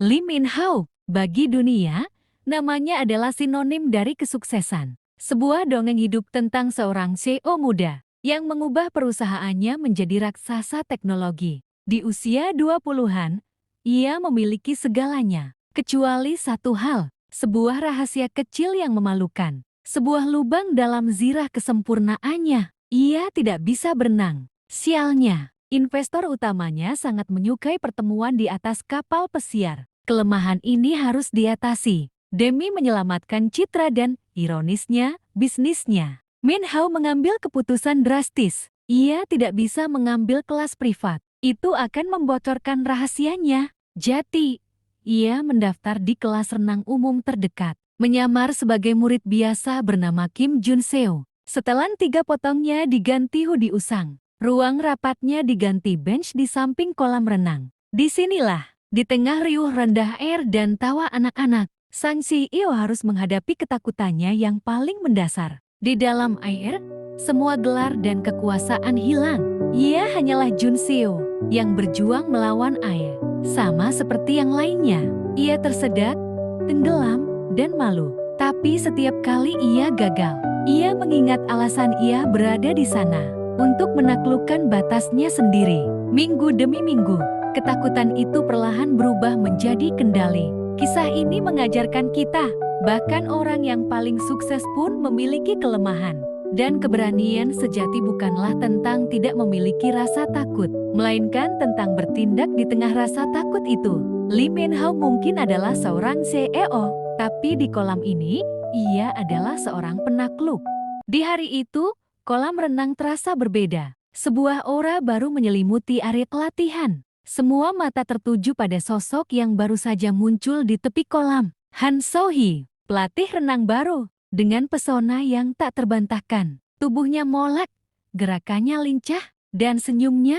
Lee Min Ho, bagi dunia, namanya adalah sinonim dari kesuksesan. Sebuah dongeng hidup tentang seorang CEO muda yang mengubah perusahaannya menjadi raksasa teknologi. Di usia 20-an, ia memiliki segalanya, kecuali satu hal, sebuah rahasia kecil yang memalukan. Sebuah lubang dalam zirah kesempurnaannya. Ia tidak bisa berenang. Sialnya, investor utamanya sangat menyukai pertemuan di atas kapal pesiar. Kelemahan ini harus diatasi demi menyelamatkan citra dan, ironisnya, bisnisnya. Min Ho mengambil keputusan drastis. Ia tidak bisa mengambil kelas privat. Itu akan membocorkan rahasianya. Jadi, ia mendaftar di kelas renang umum terdekat. Menyamar sebagai murid biasa bernama Kim Jun Seo. Setelan 3 potongnya diganti hoodie usang. Ruang rapatnya diganti bench di samping kolam renang. Disinilah, di tengah riuh rendah air dan tawa anak-anak, sang CEO harus menghadapi ketakutannya yang paling mendasar. Di dalam air, semua gelar dan kekuasaan hilang. Ia hanyalah Jun Seo yang berjuang melawan air. Sama seperti yang lainnya, ia tersedak, tenggelam, dan malu. Tapi setiap kali ia gagal, ia mengingat alasan ia berada di sana untuk menaklukkan batasnya sendiri. Minggu demi minggu, ketakutan itu perlahan berubah menjadi kendali. Kisah ini mengajarkan kita, bahkan orang yang paling sukses pun memiliki kelemahan. Dan keberanian sejati bukanlah tentang tidak memiliki rasa takut, melainkan tentang bertindak di tengah rasa takut itu. Lee Min Ho mungkin adalah seorang CEO, tapi di kolam ini, ia adalah seorang penakluk. Di hari itu, kolam renang terasa berbeda. Sebuah aura baru menyelimuti area latihan. Semua mata tertuju pada sosok yang baru saja muncul di tepi kolam. Han So-hee, pelatih renang baru, dengan pesona yang tak terbantahkan. Tubuhnya molek, gerakannya lincah, dan senyumnya,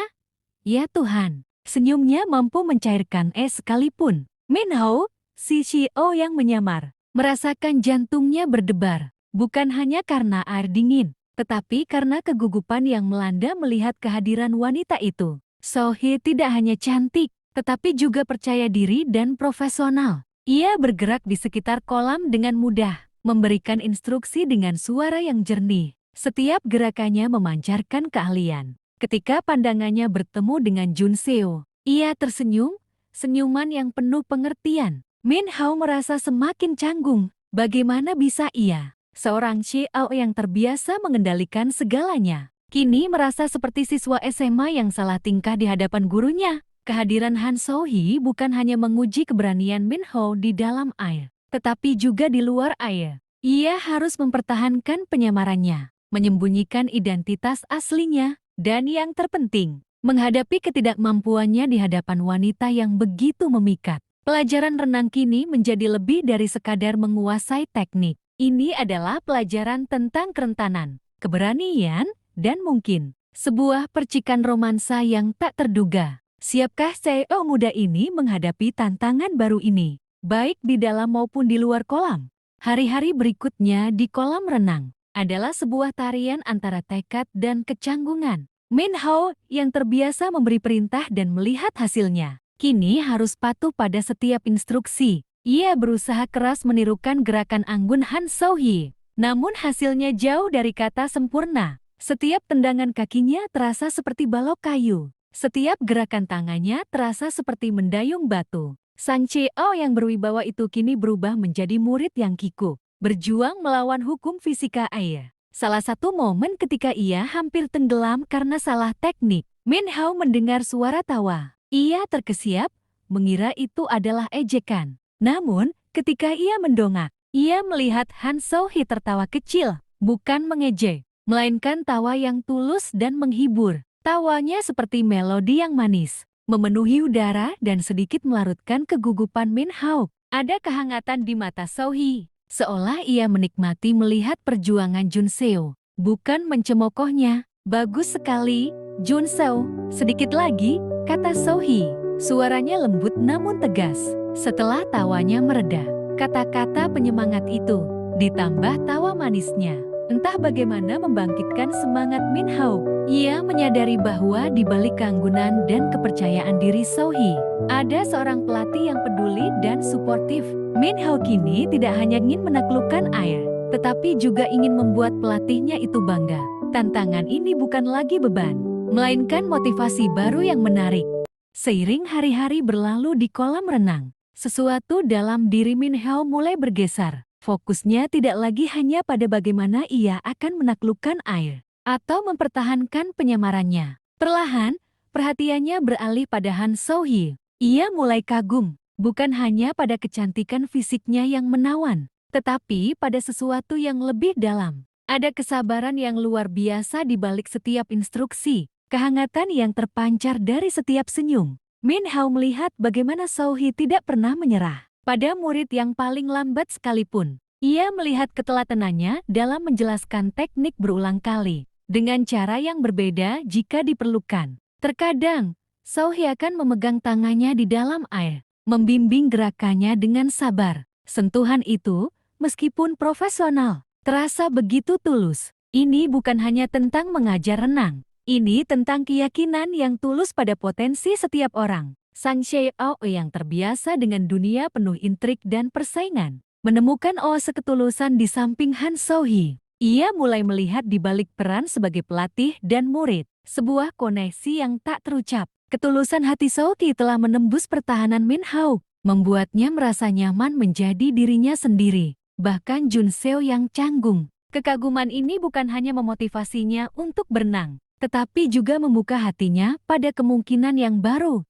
ya Tuhan, senyumnya mampu mencairkan es sekalipun. Min Ho, si CEO yang menyamar, merasakan jantungnya berdebar, bukan hanya karena air dingin, tetapi karena kegugupan yang melanda melihat kehadiran wanita itu. So-hee tidak hanya cantik, tetapi juga percaya diri dan profesional. Ia bergerak di sekitar kolam dengan mudah, memberikan instruksi dengan suara yang jernih. Setiap gerakannya memancarkan keahlian. Ketika pandangannya bertemu dengan Jun Seo, ia tersenyum, senyuman yang penuh pengertian. Min Ho merasa semakin canggung. Bagaimana bisa ia, seorang CEO yang terbiasa mengendalikan segalanya, kini merasa seperti siswa SMA yang salah tingkah di hadapan gurunya? Kehadiran Han So-hee bukan hanya menguji keberanian Min Ho di dalam air, tetapi juga di luar air. Ia harus mempertahankan penyamarannya, menyembunyikan identitas aslinya, dan yang terpenting, menghadapi ketidakmampuannya di hadapan wanita yang begitu memikat. Pelajaran renang kini menjadi lebih dari sekadar menguasai teknik. Ini adalah pelajaran tentang kerentanan, keberanian, dan mungkin sebuah percikan romansa yang tak terduga. Siapkah CEO muda ini menghadapi tantangan baru ini, baik di dalam maupun di luar kolam? Hari-hari berikutnya di kolam renang adalah sebuah tarian antara tekad dan kecanggungan. Min Ho yang terbiasa memberi perintah dan melihat hasilnya, kini harus patuh pada setiap instruksi. Ia berusaha keras menirukan gerakan anggun Han So-hee, namun hasilnya jauh dari kata sempurna. Setiap tendangan kakinya terasa seperti balok kayu. Setiap gerakan tangannya terasa seperti mendayung batu. Sang CEO yang berwibawa itu kini berubah menjadi murid yang kikuk, berjuang melawan hukum fisika air. Salah satu momen ketika ia hampir tenggelam karena salah teknik, Min Ho mendengar suara tawa. Ia terkesiap, mengira itu adalah ejekan. Namun, ketika ia mendongak, ia melihat Han So-hee tertawa kecil, bukan mengejek, melainkan tawa yang tulus dan menghibur. Tawanya seperti melodi yang manis, memenuhi udara dan sedikit melarutkan kegugupan Min Ho. Ada kehangatan di mata So-hee, seolah ia menikmati melihat perjuangan Jun Seo, bukan mencemokohnya. Bagus sekali, Jun Seo. Sedikit lagi, kata So-hee. Suaranya lembut namun tegas. Setelah tawanya mereda, kata-kata penyemangat itu, ditambah tawa manisnya, Entah bagaimana membangkitkan semangat Min Hao. Ia menyadari bahwa di balik keanggunan dan kepercayaan diri Sohee, ada seorang pelatih yang peduli dan suportif. Min Hao kini tidak hanya ingin menaklukkan air, tetapi juga ingin membuat pelatihnya itu bangga. Tantangan ini bukan lagi beban, melainkan motivasi baru yang menarik. Seiring hari-hari berlalu di kolam renang, sesuatu dalam diri Min Hao mulai bergeser. Fokusnya tidak lagi hanya pada bagaimana ia akan menaklukkan air atau mempertahankan penyamarannya. Perlahan, perhatiannya beralih pada Han Sohee. Ia mulai kagum, bukan hanya pada kecantikan fisiknya yang menawan, tetapi pada sesuatu yang lebih dalam. Ada kesabaran yang luar biasa di balik setiap instruksi, kehangatan yang terpancar dari setiap senyum. Min Hao melihat bagaimana Sohee tidak pernah menyerah pada murid yang paling lambat sekalipun. Ia melihat ketelatenannya dalam menjelaskan teknik berulang kali, dengan cara yang berbeda jika diperlukan. Terkadang, Sohee akan memegang tangannya di dalam air, membimbing gerakannya dengan sabar. Sentuhan itu, meskipun profesional, terasa begitu tulus. Ini bukan hanya tentang mengajar renang. Ini tentang keyakinan yang tulus pada potensi setiap orang. Sang CEO yang terbiasa dengan dunia penuh intrik dan persaingan, menemukan oase ketulusan di samping Han Sohee. Ia mulai melihat di balik peran sebagai pelatih dan murid, sebuah koneksi yang tak terucap. Ketulusan hati Sohee telah menembus pertahanan Min Hao, membuatnya merasa nyaman menjadi dirinya sendiri. Bahkan Jun Seo yang canggung. Kekaguman ini bukan hanya memotivasinya untuk berenang, tetapi juga membuka hatinya pada kemungkinan yang baru.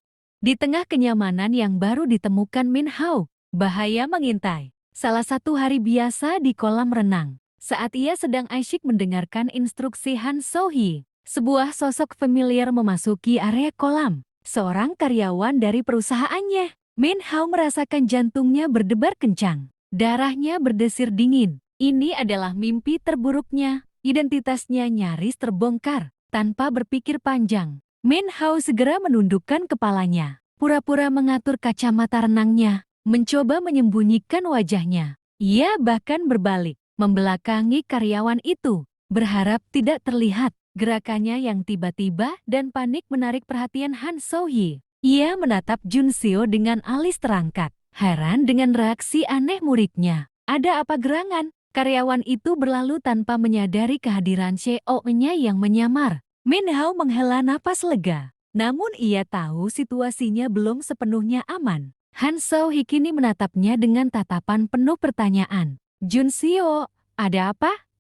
Di tengah kenyamanan yang baru ditemukan Min Hao, bahaya mengintai. Salah satu hari biasa di kolam renang, saat ia sedang asyik mendengarkan instruksi Han Sohee, sebuah sosok familiar memasuki area kolam. Seorang karyawan dari perusahaannya. Min Hao merasakan jantungnya berdebar kencang. Darahnya berdesir dingin. Ini adalah mimpi terburuknya. Identitasnya nyaris terbongkar. Tanpa berpikir panjang, Min Hao segera menundukkan kepalanya, pura-pura mengatur kacamata renangnya, mencoba menyembunyikan wajahnya. Ia bahkan berbalik, membelakangi karyawan itu, berharap tidak terlihat. Gerakannya yang tiba-tiba dan panik menarik perhatian Han Sohee. Ia menatap Jun Seo dengan alis terangkat, heran dengan reaksi aneh muridnya. Ada apa gerangan? Karyawan itu berlalu tanpa menyadari kehadiran CEO-nya yang menyamar. Min Hao menghela napas lega, namun ia tahu situasinya belum sepenuhnya aman. Han Sohee kini menatapnya dengan tatapan penuh pertanyaan. Jun Seo, ada apa?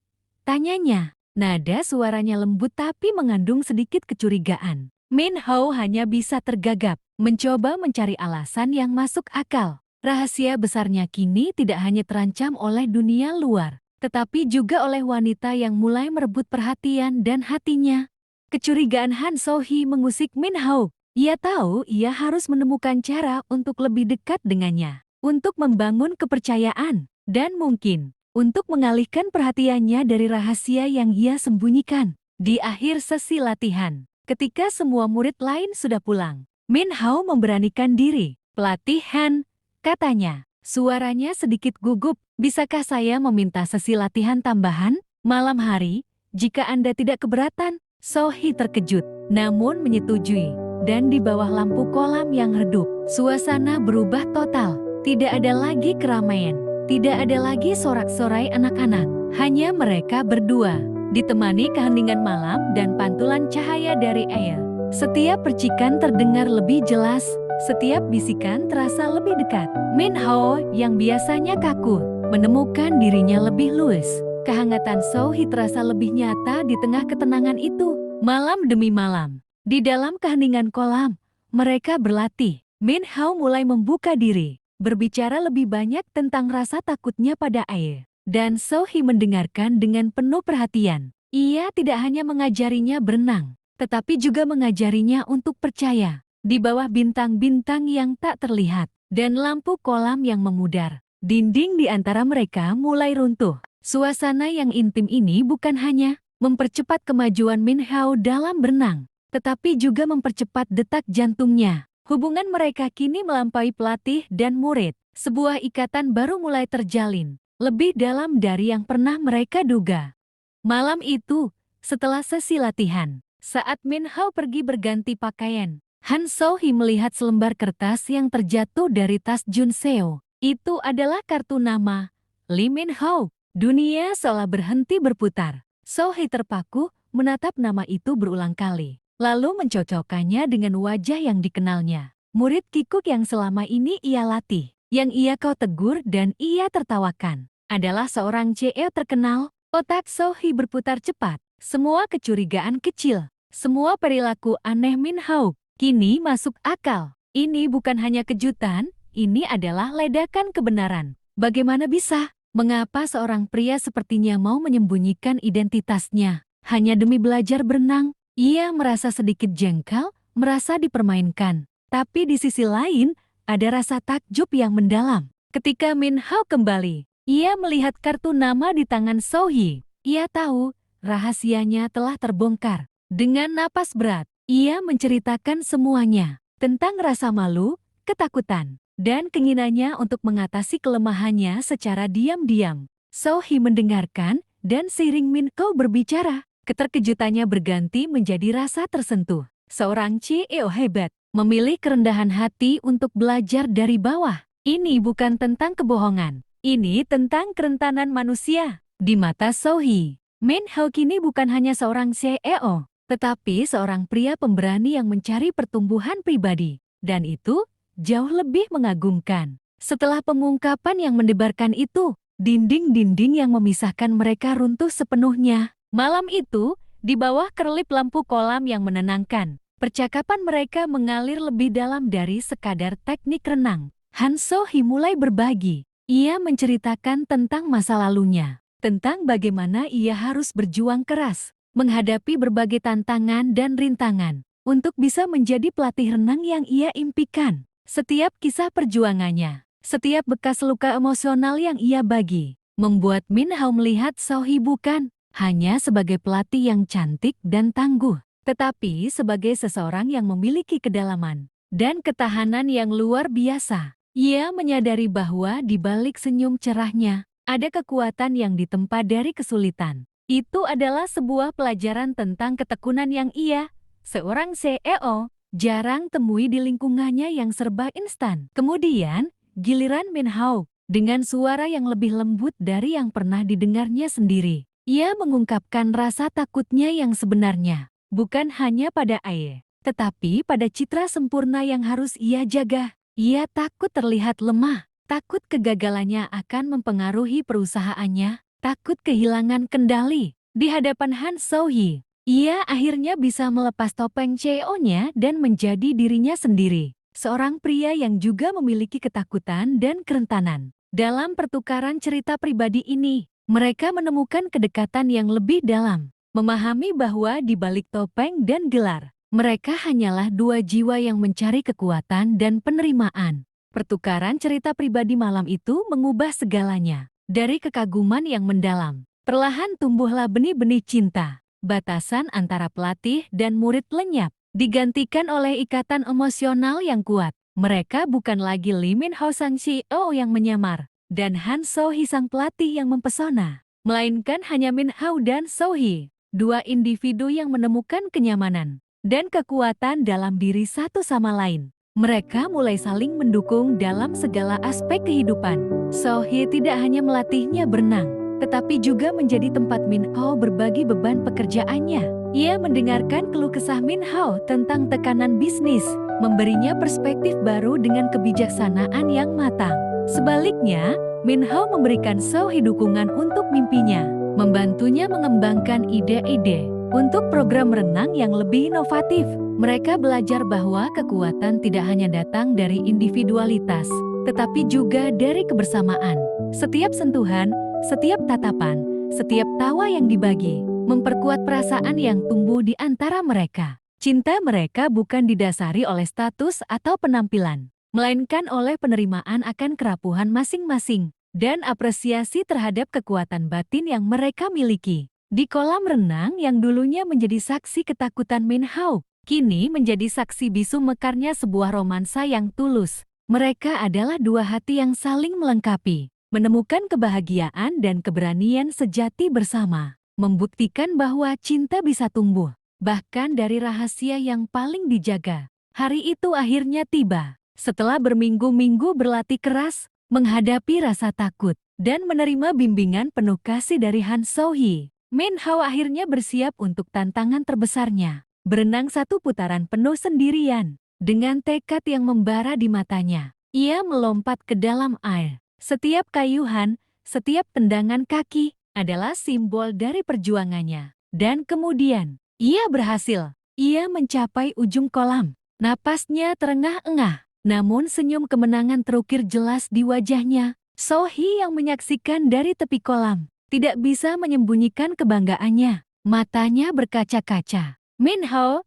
Tanyanya. Nada suaranya lembut tapi mengandung sedikit kecurigaan. Min Hao hanya bisa tergagap, mencoba mencari alasan yang masuk akal. Rahasia besarnya kini tidak hanya terancam oleh dunia luar, tetapi juga oleh wanita yang mulai merebut perhatian dan hatinya. Kecurigaan Han Sohee mengusik Min Hao. Ia tahu ia harus menemukan cara untuk lebih dekat dengannya, untuk membangun kepercayaan, dan mungkin untuk mengalihkan perhatiannya dari rahasia yang ia sembunyikan. Di akhir sesi latihan, ketika semua murid lain sudah pulang, Min Hao memberanikan diri. Pelatih Han, katanya, suaranya sedikit gugup. Bisakah saya meminta sesi latihan tambahan malam hari, jika Anda tidak keberatan? Sohee terkejut, namun menyetujui. Dan di bawah lampu kolam yang redup, suasana berubah total. Tidak ada lagi keramaian, tidak ada lagi sorak-sorai anak-anak. Hanya mereka berdua, ditemani keheningan malam dan pantulan cahaya dari air. Setiap percikan terdengar lebih jelas. Setiap bisikan terasa lebih dekat. Min Hao yang biasanya kaku, menemukan dirinya lebih luwes. Kehangatan Sohee terasa lebih nyata di tengah ketenangan itu. Malam demi malam, di dalam keheningan kolam, mereka berlatih. Min Hao mulai membuka diri, berbicara lebih banyak tentang rasa takutnya pada air. Dan Sohee mendengarkan dengan penuh perhatian. Ia tidak hanya mengajarinya berenang, tetapi juga mengajarinya untuk percaya. Di bawah bintang-bintang yang tak terlihat, dan lampu kolam yang memudar, dinding di antara mereka mulai runtuh. Suasana yang intim ini bukan hanya mempercepat kemajuan Min Hao dalam berenang, tetapi juga mempercepat detak jantungnya. Hubungan mereka kini melampaui pelatih dan murid. Sebuah ikatan baru mulai terjalin, lebih dalam dari yang pernah mereka duga. Malam itu, setelah sesi latihan, saat Min Hao pergi berganti pakaian, Han So-hee melihat selembar kertas yang terjatuh dari tas Jun Seo. Itu adalah kartu nama Lee Min Ho. Dunia seolah berhenti berputar. So-hee terpaku menatap nama itu berulang kali, lalu mencocokkannya dengan wajah yang dikenalnya. Murid kikuk yang selama ini ia latih, yang ia kau tegur dan ia tertawakan, adalah seorang CEO terkenal. Otak So-hee berputar cepat. Semua kecurigaan kecil, semua perilaku aneh Min Hao kini masuk akal. Ini bukan hanya kejutan, ini adalah ledakan kebenaran. Bagaimana bisa? Mengapa seorang pria sepertinya mau menyembunyikan identitasnya hanya demi belajar berenang? Ia merasa sedikit jengkel, merasa dipermainkan. Tapi di sisi lain, ada rasa takjub yang mendalam. Ketika Min Hao kembali, ia melihat kartu nama di tangan So-hee. Ia tahu rahasianya telah terbongkar. Dengan napas berat, ia menceritakan semuanya tentang rasa malu, ketakutan, dan keinginannya untuk mengatasi kelemahannya secara diam-diam. So-hee mendengarkan, dan seiring Min Hao berbicara, keterkejutannya berganti menjadi rasa tersentuh. Seorang CEO hebat, memilih kerendahan hati untuk belajar dari bawah. Ini bukan tentang kebohongan, ini tentang kerentanan manusia. Di mata So-hee, Min Hao kini bukan hanya seorang CEO, tetapi seorang pria pemberani yang mencari pertumbuhan pribadi. Dan itu jauh lebih mengagumkan. Setelah pengungkapan yang mendebarkan itu, dinding-dinding yang memisahkan mereka runtuh sepenuhnya. Malam itu, di bawah kerlip lampu kolam yang menenangkan, percakapan mereka mengalir lebih dalam dari sekadar teknik renang. Han So-hee mulai berbagi. Ia menceritakan tentang masa lalunya, tentang bagaimana ia harus berjuang keras, menghadapi berbagai tantangan dan rintangan, untuk bisa menjadi pelatih renang yang ia impikan. Setiap kisah perjuangannya, setiap bekas luka emosional yang ia bagi, membuat Min Hao melihat So-hee bukan hanya sebagai pelatih yang cantik dan tangguh, tetapi sebagai seseorang yang memiliki kedalaman dan ketahanan yang luar biasa. Ia menyadari bahwa di balik senyum cerahnya, ada kekuatan yang ditempa dari kesulitan. Itu adalah sebuah pelajaran tentang ketekunan yang ia, seorang CEO, jarang temui di lingkungannya yang serba instan. Kemudian, giliran Min Hao, dengan suara yang lebih lembut dari yang pernah didengarnya sendiri. Ia mengungkapkan rasa takutnya yang sebenarnya, bukan hanya pada Aye, tetapi pada citra sempurna yang harus ia jaga. Ia takut terlihat lemah, takut kegagalannya akan mempengaruhi perusahaannya, takut kehilangan kendali. Di hadapan Han So-hee, ia akhirnya bisa melepas topeng CEO-nya dan menjadi dirinya sendiri. Seorang pria yang juga memiliki ketakutan dan kerentanan. Dalam pertukaran cerita pribadi ini, mereka menemukan kedekatan yang lebih dalam. Memahami bahwa di balik topeng dan gelar, mereka hanyalah dua jiwa yang mencari kekuatan dan penerimaan. Pertukaran cerita pribadi malam itu mengubah segalanya. Dari kekaguman yang mendalam, perlahan tumbuhlah benih-benih cinta. Batasan antara pelatih dan murid lenyap, digantikan oleh ikatan emosional yang kuat. Mereka bukan lagi Lee Min Ho sang CEO yang menyamar, dan Han So-hee sang pelatih yang mempesona, melainkan hanya Min Hao dan So-hee, dua individu yang menemukan kenyamanan dan kekuatan dalam diri satu sama lain. Mereka mulai saling mendukung dalam segala aspek kehidupan. So-hee tidak hanya melatihnya berenang, tetapi juga menjadi tempat Min Hao berbagi beban pekerjaannya. Ia mendengarkan keluh kesah Min Hao tentang tekanan bisnis, memberinya perspektif baru dengan kebijaksanaan yang matang. Sebaliknya, Min Hao memberikan So-hee dukungan untuk mimpinya, membantunya mengembangkan ide-ide untuk program renang yang lebih inovatif. Mereka belajar bahwa kekuatan tidak hanya datang dari individualitas, tetapi juga dari kebersamaan. Setiap sentuhan, setiap tatapan, setiap tawa yang dibagi, memperkuat perasaan yang tumbuh di antara mereka. Cinta mereka bukan didasari oleh status atau penampilan, melainkan oleh penerimaan akan kerapuhan masing-masing, dan apresiasi terhadap kekuatan batin yang mereka miliki. Di kolam renang yang dulunya menjadi saksi ketakutan Min Hao, kini menjadi saksi bisu mekarnya sebuah romansa yang tulus. Mereka adalah dua hati yang saling melengkapi, menemukan kebahagiaan dan keberanian sejati bersama. membuktikan bahwa cinta bisa tumbuh, bahkan dari rahasia yang paling dijaga. Hari itu akhirnya tiba. Setelah berminggu-minggu berlatih keras, menghadapi rasa takut, dan menerima bimbingan penuh kasih dari Han So-hee, Min Hao akhirnya bersiap untuk tantangan terbesarnya. Berenang 1 putaran penuh sendirian. Dengan tekad yang membara di matanya, ia melompat ke dalam air. Setiap kayuhan, setiap tendangan kaki adalah simbol dari perjuangannya. Dan kemudian, ia berhasil. Ia mencapai ujung kolam. Napasnya terengah-engah, namun senyum kemenangan terukir jelas di wajahnya. So-hee yang menyaksikan dari tepi kolam tidak bisa menyembunyikan kebanggaannya. Matanya berkaca-kaca. Min Hao,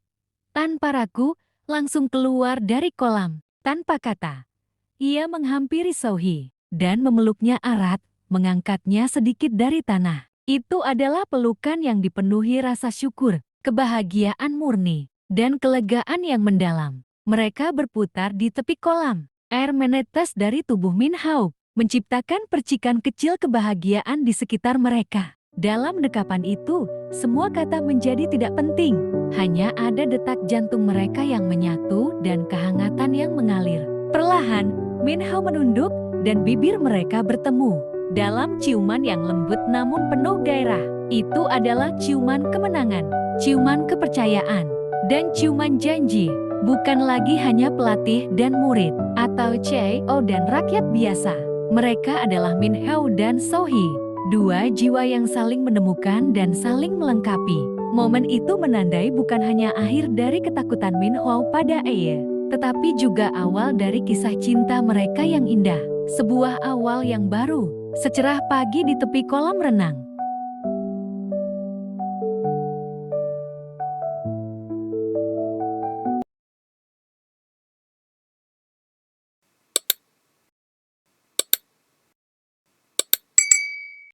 tanpa ragu, langsung keluar dari kolam. Tanpa kata, ia menghampiri So-hee dan memeluknya erat, mengangkatnya sedikit dari tanah. Itu adalah pelukan yang dipenuhi rasa syukur, kebahagiaan murni, dan kelegaan yang mendalam. Mereka berputar di tepi kolam. Air menetes dari tubuh Min Hao, menciptakan percikan kecil kebahagiaan di sekitar mereka. Dalam dekapan itu, semua kata menjadi tidak penting. Hanya ada detak jantung mereka yang menyatu dan kehangatan yang mengalir. Perlahan, Min Hao menunduk dan bibir mereka bertemu. Dalam ciuman yang lembut namun penuh gairah. Itu adalah ciuman kemenangan, ciuman kepercayaan, dan ciuman janji. Bukan lagi hanya pelatih dan murid, atau CEO dan rakyat biasa. Mereka adalah Min Hao dan So-hee, 2 jiwa yang saling menemukan dan saling melengkapi. Momen itu menandai bukan hanya akhir dari ketakutan Min Hao pada Eye, tetapi juga awal dari kisah cinta mereka yang indah. Sebuah awal yang baru, secerah pagi di tepi kolam renang.